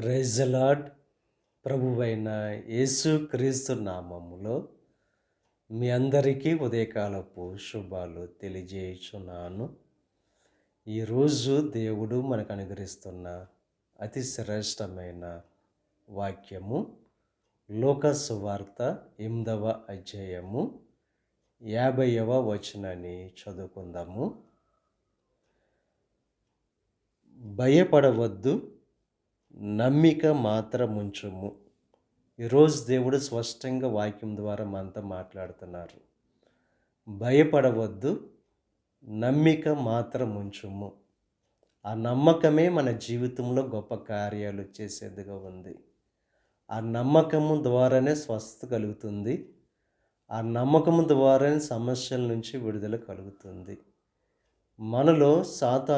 Praise the lord. ప్రభువైన యేసుక్రీస్తు నామములో మీ అందరికీ ఉదయకాలపు శుభాలు తెలియజేయుచున్నాను. ఈరోజు దేవుడు మనకు అనుగ్రహిస్తున్న అతి శ్రేష్టమైన వాక్యము లూకా సువార్త 8వ అధ్యాయము 50వ వచనాన్ని చదువుకుందాము. భయపడవద్దు, నమ్మిక మాత్రముంచుము. ఈరోజు దేవుడు స్పష్టంగా వాక్యం ద్వారా మనతో మాట్లాడుతున్నారు. భయపడవద్దు, నమ్మిక మాత్రముంచుము. ఆ నమ్మకమే మన జీవితంలో గొప్ప కార్యాలు చేసేదిగా ఉంది. ఆ నమ్మకము ద్వారానే స్వస్థత కలుగుతుంది. ఆ నమ్మకము ద్వారానే సమస్యల నుంచి విడుదల కలుగుతుంది. మనలో సాతాను